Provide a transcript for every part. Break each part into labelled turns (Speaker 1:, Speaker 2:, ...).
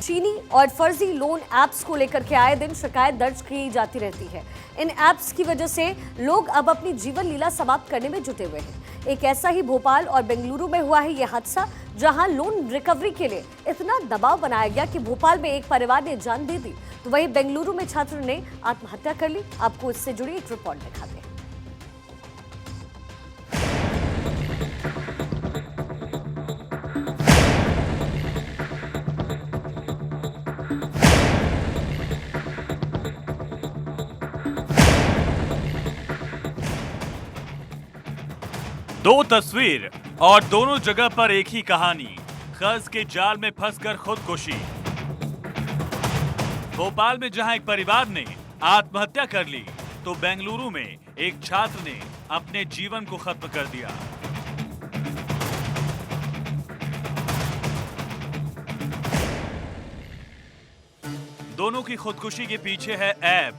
Speaker 1: चीनी और फर्जी लोन ऐप्स को लेकर के आए दिन शिकायत दर्ज की जाती रहती है। इन ऐप्स की वजह से लोग अब अपनी जीवन लीला समाप्त करने में जुटे हुए हैं। एक ऐसा ही भोपाल और बेंगलुरु में हुआ है यह हादसा, जहां लोन रिकवरी के लिए इतना दबाव बनाया गया कि भोपाल में एक परिवार ने जान दे दी, तो वहीं बेंगलुरु में छात्र ने आत्महत्या कर ली। आपको इससे जुड़ी एक रिपोर्ट दिखाते हैं।
Speaker 2: दो तस्वीर और दोनों जगह पर एक ही कहानी, कर्ज के जाल में फंसकर खुदकुशी। भोपाल में जहां एक परिवार ने आत्महत्या कर ली, तो बेंगलुरु में एक छात्र ने अपने जीवन को खत्म कर दिया। दोनों की खुदकुशी के पीछे है ऐप।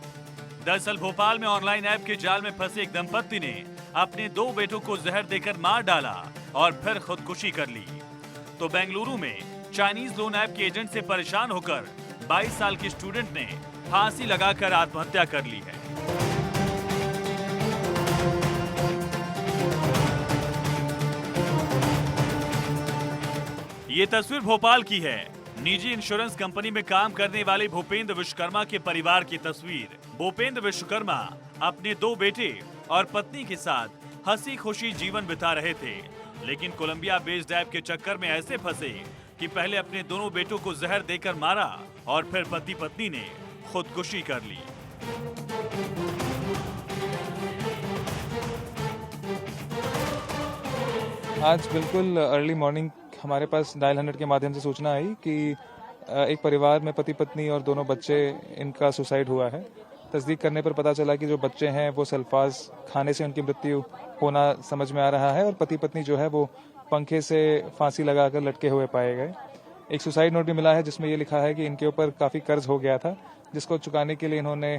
Speaker 2: दरअसल भोपाल में ऑनलाइन ऐप के जाल में फंसे एक दंपत्ति ने अपने दो बेटों को जहर देकर मार डाला और फिर खुदकुशी कर ली। तो बेंगलुरु में चाइनीज लोन ऐप के एजेंट से परेशान होकर 22 साल की स्टूडेंट ने फांसी लगाकर आत्महत्या कर ली है। ये तस्वीर भोपाल की है। निजी इंश्योरेंस कंपनी में काम करने वाले भूपेंद्र विश्वकर्मा के परिवार की तस्वीर। भूपेंद्र विश्वकर्मा अपने दो बेटे और पत्नी के साथ हंसी खुशी जीवन बिता रहे थे, लेकिन कोलंबिया बेस्ड ऐप के चक्कर में ऐसे फंसे कि पहले अपने दोनों बेटों को जहर देकर मारा और फिर पति पत्नी ने खुदकुशी कर ली।
Speaker 3: आज बिल्कुल अर्ली मॉर्निंग हमारे पास डायल 100 के माध्यम से सूचना आई कि एक परिवार में पति पत्नी और दोनों बच्चे, इनका सुसाइड हुआ है। तस्दीक करने पर पता चला कि जो बच्चे हैं वो सल्फाज खाने से उनकी मृत्यु होना समझ में आ रहा है और पति पत्नी जो है वो पंखे से फांसी लगाकर लटके हुए पाए गए। एक सुसाइड नोट भी मिला है जिसमें ये लिखा है कि इनके ऊपर काफ़ी कर्ज हो गया था, जिसको चुकाने के लिए इन्होंने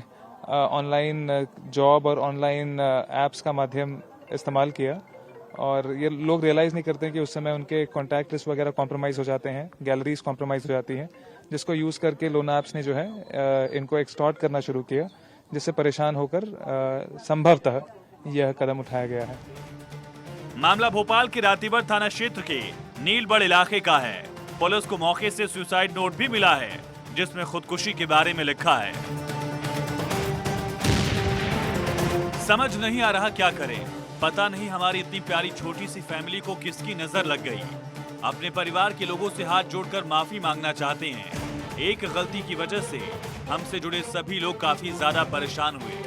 Speaker 3: ऑनलाइन जॉब और ऑनलाइन ऐप्स का माध्यम इस्तेमाल किया। और ये लोग रियलाइज़ नहीं करते कि उस समय उनके कॉन्टैक्ट लिस्ट वगैरह कॉम्प्रोमाइज़ हो जाते हैं, गैलरीज कॉम्प्रोमाइज़ हो जाती हैं, जिसको यूज़ करके लोन ऐप्स ने जो है इनको एक्सटॉर्ट करना शुरू किया, जिससे परेशान होकर संभवतः यह कदम उठाया गया है।
Speaker 2: मामला भोपाल के रातीवर थाना क्षेत्र के नीलबड़ इलाके का है। पुलिस को मौके से सुसाइड नोट भी मिला है, जिसमें खुदकुशी के बारे में लिखा है। समझ नहीं आ रहा क्या करें। पता नहीं हमारी इतनी प्यारी छोटी सी फैमिली को किसकी नजर लग गई। अपने परिवार के लोगों से हाथ जोड़कर माफी मांगना चाहते हैं। एक गलती की वजह से हमसे जुड़े सभी लोग काफी ज्यादा परेशान हुए।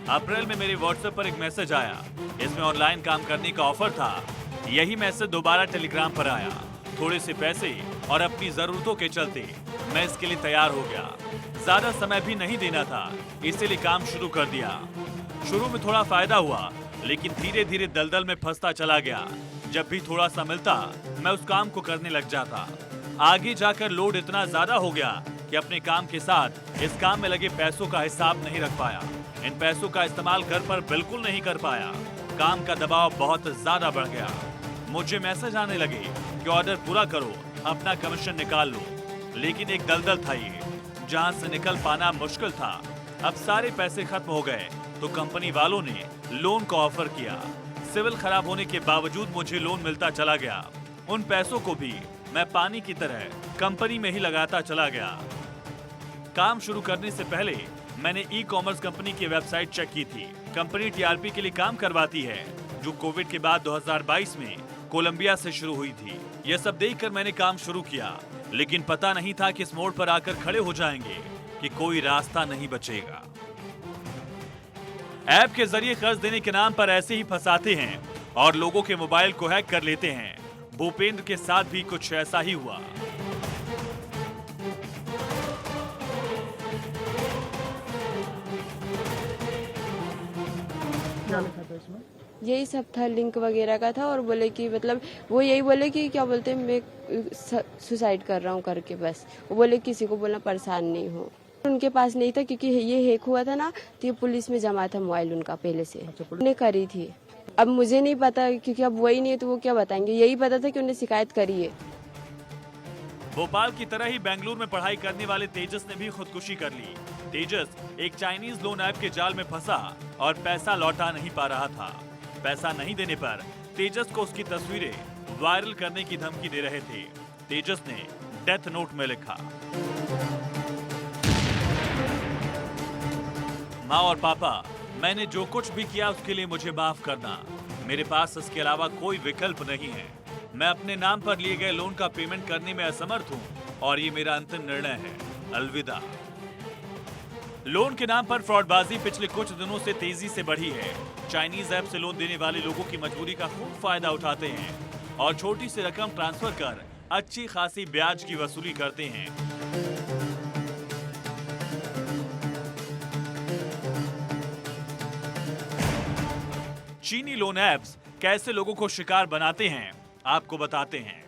Speaker 2: अप्रैल में मेरे व्हाट्सएप पर एक मैसेज आया, इसमें ऑनलाइन काम करने का ऑफर था। यही मैसेज दोबारा टेलीग्राम पर आया। थोड़े से पैसे और अपनी जरूरतों के चलते मैं इसके लिए तैयार हो गया। ज्यादा समय भी नहीं देना था, इसीलिए काम शुरू कर दिया। शुरू में थोड़ा फायदा हुआ, लेकिन धीरे धीरे दलदल में फंसता चला गया। जब भी थोड़ा सा मिलता मैं उस काम को करने लग जाता। आगे जाकर लोड इतना ज्यादा हो गया कि अपने काम के साथ इस काम में लगे पैसों का हिसाब नहीं रख पाया। इन पैसों का इस्तेमाल घर पर बिल्कुल नहीं कर पाया। काम का दबाव बहुत ज्यादा बढ़ गया। मुझे मैसेज आने लगे कि ऑर्डर पूरा करो, अपना कमीशन निकाल लो। लेकिन एक दलदल था ये, जहां से निकल पाना मुश्किल था। अब सारे पैसे खत्म हो गए तो कंपनी वालों ने लोन का ऑफर किया। सिविल खराब होने के बावजूद मुझे लोन मिलता चला गया। उन पैसों को भी मैं पानी की तरह कंपनी में ही लगाता चला गया। काम शुरू करने से पहले मैंने ई कॉमर्स कंपनी की वेबसाइट चेक की थी। कंपनी टीआरपी के लिए काम करवाती है, जो कोविड के बाद 2022 में कोलंबिया से शुरू हुई थी। यह सब देखकर मैंने काम शुरू किया, लेकिन पता नहीं था कि इस मोड़ पर आकर खड़े हो जाएंगे कि कोई रास्ता नहीं बचेगा। ऐप के जरिए कर्ज देने के नाम पर ऐसे ही फंसाते हैं और लोगों के मोबाइल को हैक कर लेते हैं। भूपेंद्र के साथ भी कुछ ऐसा ही हुआ।
Speaker 4: यही सब था, लिंक वगैरह का था और बोले कि मतलब वो यही बोले कि क्या बोलते हैं, मैं सुसाइड कर रहा हूँ करके। बस वो बोले किसी को बोलना परेशान नहीं हो। उनके पास नहीं था क्योंकि ये हैक हुआ था ना, तो ये पुलिस में जमा था मोबाइल उनका पहले से। उन्हें करी थी। अब मुझे नहीं पता क्योंकि अब वही नहीं है तो वो क्या बताएंगे। यही पता था कि उन्हें शिकायत करी है।
Speaker 2: भोपाल की तरह ही बेंगलुरु में पढ़ाई करने वाले तेजस ने भी खुदकुशी कर ली। तेजस एक चाइनीज लोन ऐप के जाल में फंसा और पैसा लौटा नहीं पा रहा था। पैसा नहीं देने पर तेजस को उसकी तस्वीरें वायरल करने की धमकी दे रहे थे। तेजस ने डेथ नोट में लिखा, माँ और पापा, मैंने जो कुछ भी किया उसके लिए मुझे माफ करना। मेरे पास इसके अलावा कोई विकल्प नहीं है। मैं अपने नाम पर लिए गए लोन का पेमेंट करने में असमर्थ हूँ और ये मेरा अंतिम निर्णय है। अलविदा। लोन के नाम पर फ्रॉडबाजी पिछले कुछ दिनों से तेजी से बढ़ी है। चाइनीज ऐप से लोन देने वाले लोगों की मजबूरी का खूब फायदा उठाते हैं और छोटी सी रकम ट्रांसफर कर अच्छी खासी ब्याज की वसूली करते हैं। चीनी लोन ऐप्स कैसे लोगों को शिकार बनाते हैं, आपको बताते हैं।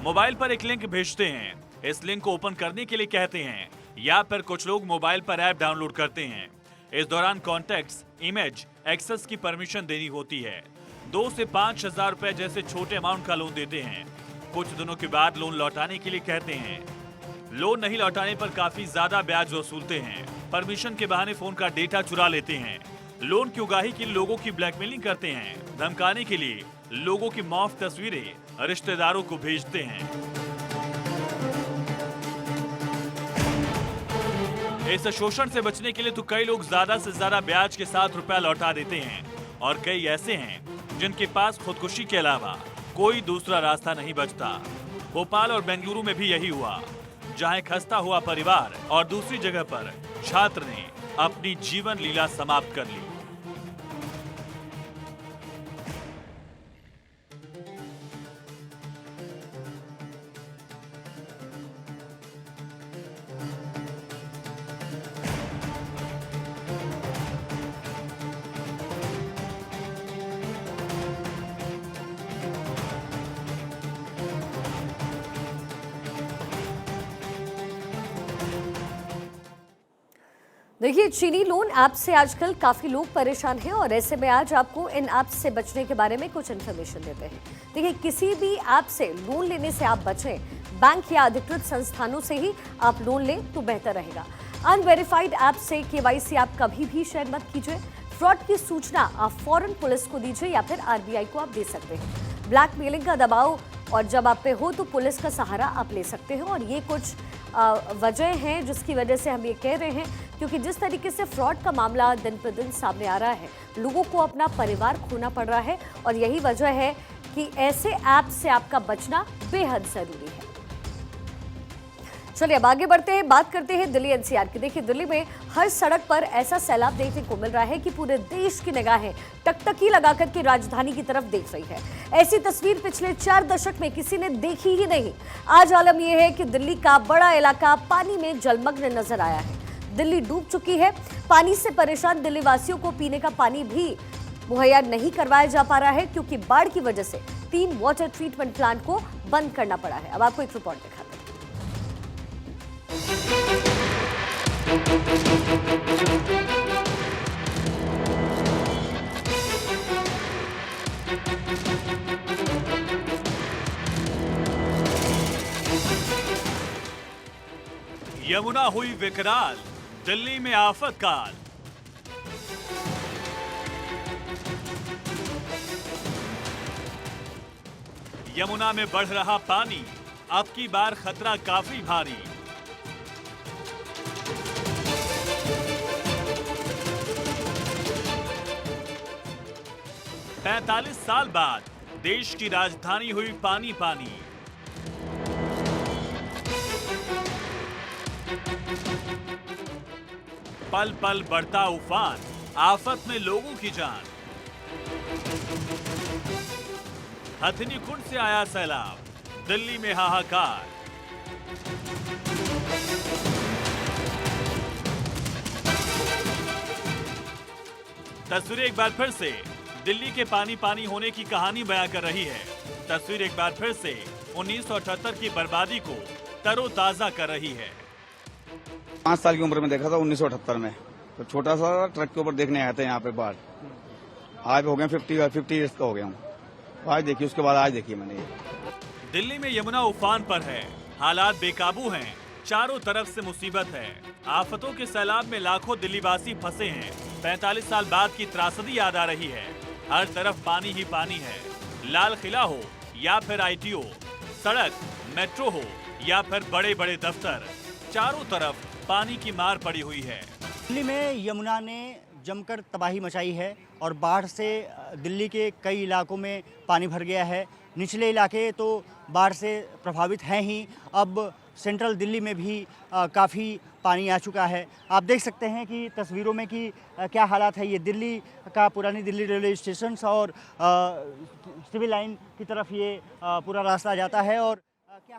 Speaker 2: मोबाइल पर एक लिंक भेजते हैं, इस लिंक को ओपन करने के लिए कहते हैं या फिर कुछ लोग मोबाइल पर ऐप डाउनलोड करते हैं। इस दौरान कॉन्टैक्ट्स, इमेज, एक्सेस की परमिशन देनी होती है। 2 से 5 हजार रुपए जैसे छोटे अमाउंट का लोन देते हैं। कुछ दिनों के बाद लोन लौटाने के लिए कहते हैं। लोन नहीं लौटाने पर काफी ज्यादा ब्याज वसूलते हैं। परमिशन के बहाने फोन का डेटा चुरा लेते हैं। लोन की उगाही के लिए लोगों की ब्लैकमेलिंग करते हैं। धमकाने के लिए लोगों की मुफ्त तस्वीरें रिश्तेदारों को भेजते हैं। इस शोषण से बचने के लिए तो कई लोग ज्यादा से ज्यादा ब्याज के साथ रुपया लौटा देते हैं और कई ऐसे हैं जिनके पास खुदकुशी के अलावा कोई दूसरा रास्ता नहीं बचता। भोपाल और बेंगलुरु में भी यही हुआ, जहां एक खस्ता हुआ परिवार और दूसरी जगह पर छात्र ने अपनी जीवन लीला समाप्त कर ली।
Speaker 1: देखिए, चीनी लोन ऐप से आजकल काफ़ी लोग परेशान हैं और ऐसे में आज आपको इन ऐप से बचने के बारे में कुछ इन्फॉर्मेशन देते हैं। देखिए, किसी भी ऐप से लोन लेने से आप बचें। बैंक या अधिकृत संस्थानों से ही आप लोन लें तो बेहतर रहेगा। अनवेरिफाइड ऐप से केवाईसी आप कभी भी शेयर मत कीजिए। फ्रॉड की सूचना आप फौरन पुलिस को दीजिए या फिर आरबीआई को आप दे सकते हैं। ब्लैकमेलिंग का दबाव और जब आप पे हो तो पुलिस का सहारा आप ले सकते हैं। और ये कुछ वजह हैं जिसकी वजह से हम ये कह रहे हैं, क्योंकि जिस तरीके से फ्रॉड का मामला दिन प्रतिदिन सामने आ रहा है, लोगों को अपना परिवार खोना पड़ रहा है और यही वजह है कि ऐसे ऐप से आपका बचना बेहद जरूरी है। चलिए अब आगे बढ़ते हैं, बात करते हैं दिल्ली एनसीआर की। देखिए, दिल्ली में हर सड़क पर ऐसा सैलाब देखने को मिल रहा है कि पूरे देश की निगाहें टकटकी लगाकर के राजधानी की तरफ देख रही है। ऐसी तस्वीर पिछले 4 दशक में किसी ने देखी ही नहीं। आज आलम यह है कि दिल्ली का बड़ा इलाका पानी में जलमग्न नजर आया है। दिल्ली डूब चुकी है। पानी से परेशान दिल्ली वासियों को पीने का पानी भी मुहैया नहीं करवाया जा पा रहा है, क्योंकि बाढ़ की वजह से 3 वाटर ट्रीटमेंट प्लांट को बंद करना पड़ा है। अब आपको एक रिपोर्ट दिखाते हैं।
Speaker 2: यमुना हुई विकराल, दिल्ली में आफत काल। यमुना में बढ़ रहा पानी, अब की बार खतरा काफी भारी। पैंतालीस साल बाद देश की राजधानी हुई पानी पानी। पल पल बढ़ता उफान, आफत में लोगों की जान। हथिनी कुंड से आया सैलाब, दिल्ली में हाहाकार। तस्वीरें एक बार फिर से दिल्ली के पानी पानी होने की कहानी बयां कर रही है। तस्वीर एक बार फिर से 1978 की बर्बादी को तरोताजा कर रही है।
Speaker 5: 5 साल की उम्र में देखा था 1978 में, तो छोटा सा ट्रक के ऊपर देखने आए थे यहाँ पे बाढ़। आज हो गए 50 ईयर्स का हो गया हूँ। आज देखिए, उसके बाद आज देखिए मैंने ये
Speaker 2: दिल्ली में यमुना उफान पर है, हालात बेकाबू हैं, चारों तरफ से मुसीबत है। आफतों के सैलाब में लाखों दिल्लीवासी फंसे हैं। 45 साल बाद की त्रासदी याद आ रही है। हर तरफ पानी ही पानी है। लाल किला हो या फिर ITO, सड़क, मेट्रो हो या फिर बड़े बड़े दफ्तर, चारों तरफ पानी की मार पड़ी हुई है।
Speaker 6: दिल्ली में यमुना ने जमकर तबाही मचाई है और बाढ़ से दिल्ली के कई इलाकों में पानी भर गया है। निचले इलाके तो बाढ़ से प्रभावित हैं ही, अब सेंट्रल दिल्ली में भी काफ़ी पानी आ चुका है। आप देख सकते हैं कि तस्वीरों में कि क्या हालात है। ये दिल्ली का पुरानी दिल्ली रेलवे स्टेशन और सिविल लाइन की तरफ ये पूरा रास्ता जाता है और क्या